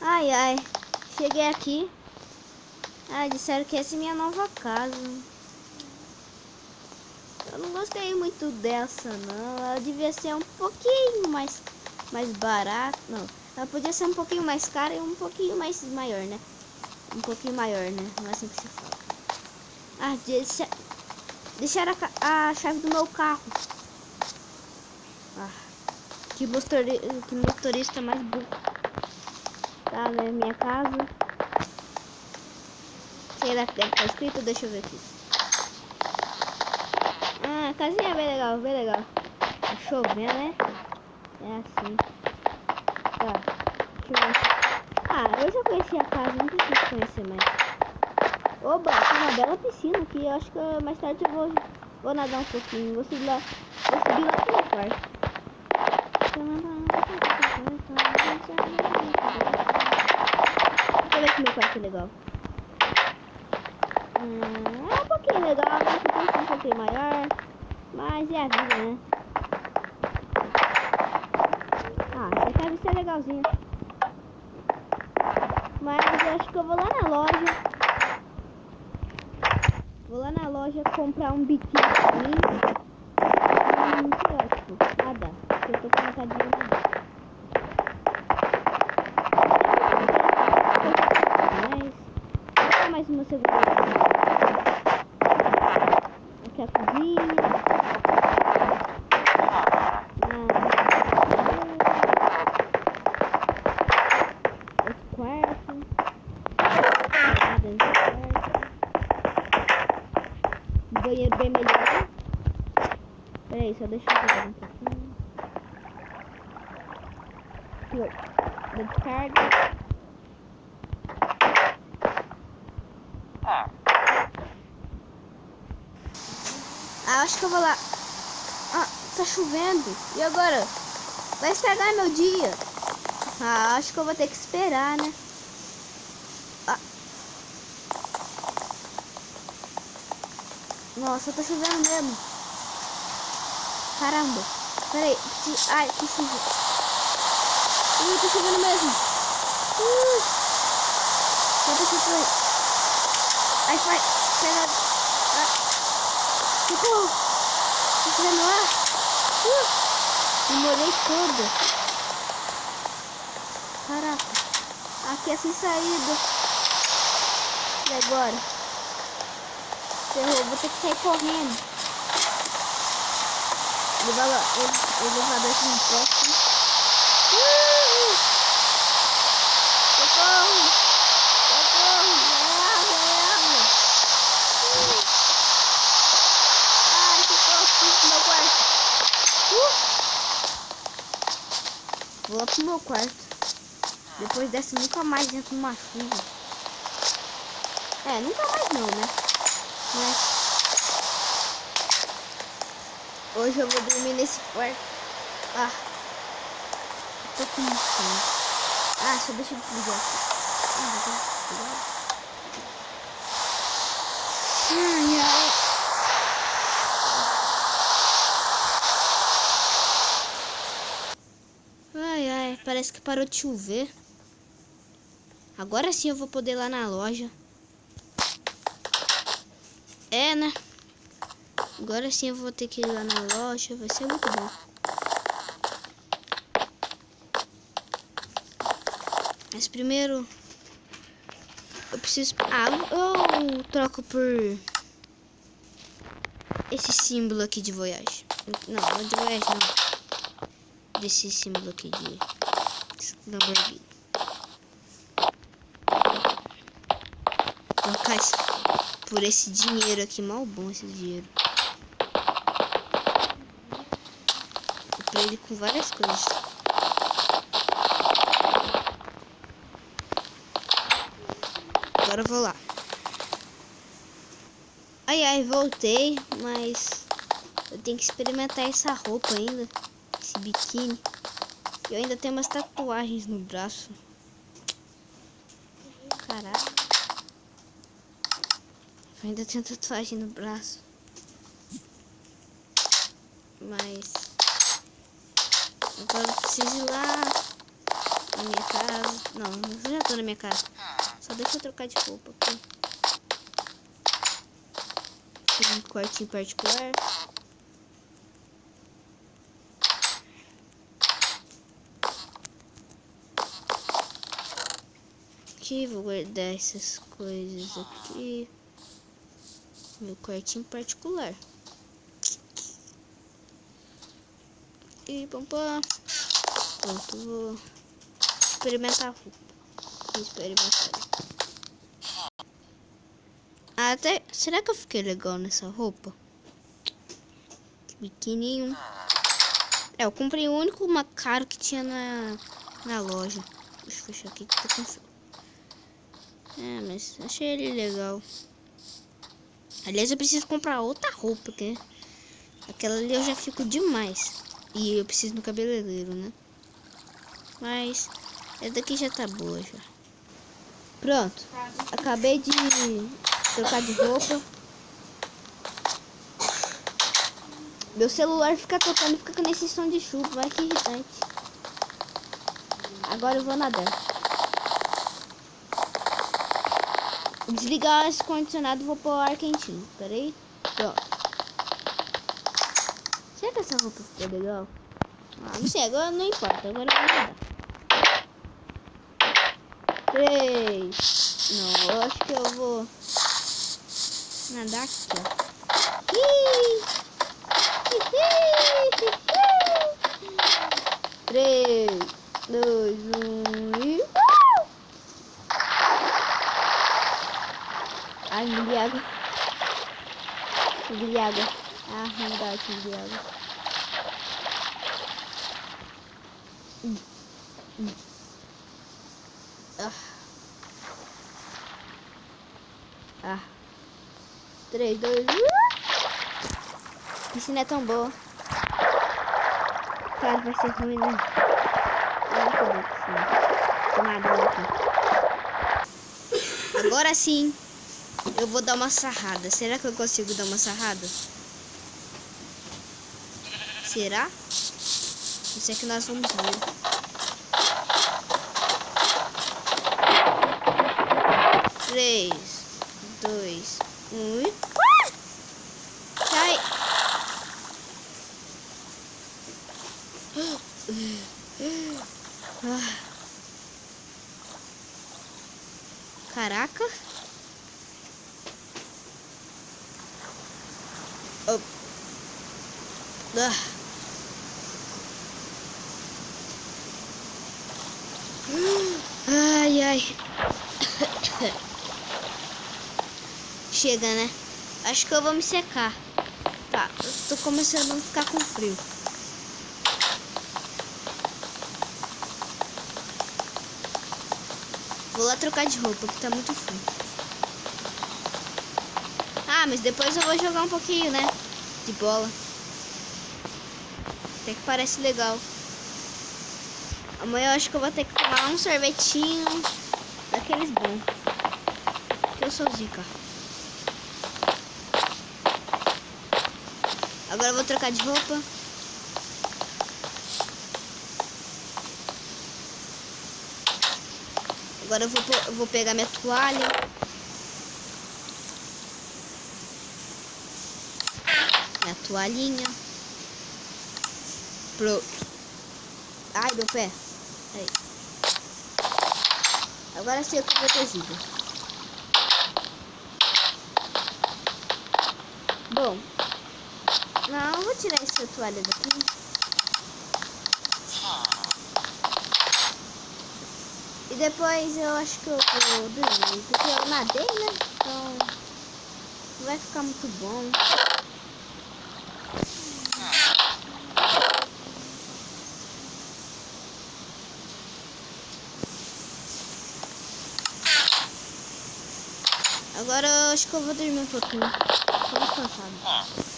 Ai, ai. Cheguei aqui. Ah, disseram que essa é minha nova casa. Eu não gostei muito dessa, não. Ela devia ser um pouquinho mais barata. Não, ela podia ser um pouquinho mais cara e um pouquinho mais maior, né? Um pouquinho maior, né? Não é assim que se fala. Ah, deixaram a chave do meu carro. Ah, que motorista mais burro. Tá, né? Minha casa. Será que deve estar escrito? Deixa eu ver aqui. Ah, a casinha é bem legal, bem legal. Tá chovendo, né? É assim. Tá, deixa eu ver. Ah, eu já conheci a casa, não preciso conhecer mais. Oba, tem uma bela piscina aqui. Eu acho que mais tarde eu vou nadar um pouquinho. Vou subir lá pro meu quarto. Deixa eu ver se meu quarto é legal. É um pouquinho legal, né? Se fosse um pouquinho maior. Mas é a vida, né? Ah, essa deve ser legalzinha. Mas eu acho que eu vou lá na loja. Vou lá na loja comprar um biquíni pra mim. Sei lá, tipo, nada. Porque eu tô com vontade de nadar. Mas mais uma segurança. Aqui a cozinha. Outro quarto. Um banheiro bem melhor. Peraí, só deixa eu pegar um pouquinho. Da descarga. Ah, acho que eu vou lá. Ah, tá chovendo. E agora? Vai estragar meu dia. Ah, acho que eu vou ter que esperar, né? Ah. Nossa, tá chovendo mesmo. Caramba. Peraí. Ai, que chuva. Tá chovendo mesmo. Vai pra aí. Ai, vai. Pega. Socorro. Tá chovendo lá. Me molhei toda. Caraca. Aqui é sem saída. E agora? Ferrou, vou ter que sair correndo. O elevador aqui no poste. Socorro! Socorro! É água! Ai, socorro! Preciso pro meu quarto. Vou lá pro meu quarto. Depois dessa, nunca mais entro numa chuva. É, nunca mais não, né? Mas hoje eu vou dormir nesse quarto. Ah, eu tô com sono. Ah, só deixa eu desligar aqui. Ai, ai. Ai, ai, parece que parou de chover. Agora sim eu vou poder ir lá na loja. É, né? Agora sim eu vou ter que ir lá na loja. Vai ser muito bom. Mas primeiro eu preciso... Ah, eu troco por esse símbolo aqui de Voyage. Não de Voyage não. Desse símbolo aqui de Lamborghini. Trocar por esse dinheiro aqui. Mal bom esse dinheiro. Comprei ele com várias coisas. Agora eu vou lá. Ai, ai, voltei, mas eu tenho que experimentar essa roupa ainda. Esse biquíni. Eu ainda tenho umas tatuagens no braço. Caraca. Eu ainda tenho tatuagem no braço. Mas agora eu preciso ir lá na minha casa. Não, eu já tô na minha casa. Só deixa eu trocar de roupa aqui. Um quartinho particular. Aqui, vou guardar essas coisas aqui. Meu quartinho particular. E pam. Pronto, vou experimentar a roupa. Vou experimentar. Até, será que eu fiquei legal nessa roupa? Biquininho. Eu comprei o único caro que tinha na loja. Deixa eu fechar aqui que tá com frio. Mas achei ele legal. Aliás, eu preciso comprar outra roupa, porque aquela ali eu já fico demais. E eu preciso no cabeleireiro, né? Mas essa daqui já tá boa já. Pronto. Acabei de trocar de roupa. Meu celular fica tocando, fica com esse som de chuva, vai que irritante. Agora eu vou nadar. Vou desligar esse condicionado e vou pôr o ar quentinho. Pera aí. Pronto. Será que essa roupa ficou legal? Não sei, agora não importa. Agora eu vou nadar. 3. Não, eu acho que eu vou nadar aqui, ó. 3, 2, 1 e... Ai, me de água. De água. Não dá aqui de água. Ah. 3, 2, 1. Piscina é tão boa. Claro, vai ser ruim, né? Agora sim, eu vou dar uma sarrada. Será que eu consigo dar uma sarrada? Será? Isso é que nós vamos ver. 3, 2, 1 e... Sai! Caraca! Ai. Chega, né? Acho que eu vou me secar. Tá, eu tô começando a ficar com frio. Vou lá trocar de roupa, que tá muito frio. Mas depois eu vou jogar um pouquinho, né? De bola. Até que parece legal. Amanhã eu acho que eu vou ter que tomar um sorvetinho daqueles bons. Porque eu sou zica. Agora eu vou trocar de roupa. Agora eu vou pegar minha toalha. Minha toalhinha. Pronto. Ai, meu pé. Aí. Agora sim eu tô protegido. Bom. Não, eu vou tirar essa toalha daqui. E depois eu acho que eu vou dormir. Porque eu nadei, né? Então não vai ficar muito bom. Agora eu acho que eu vou dormir um pouquinho. Tô muito cansado.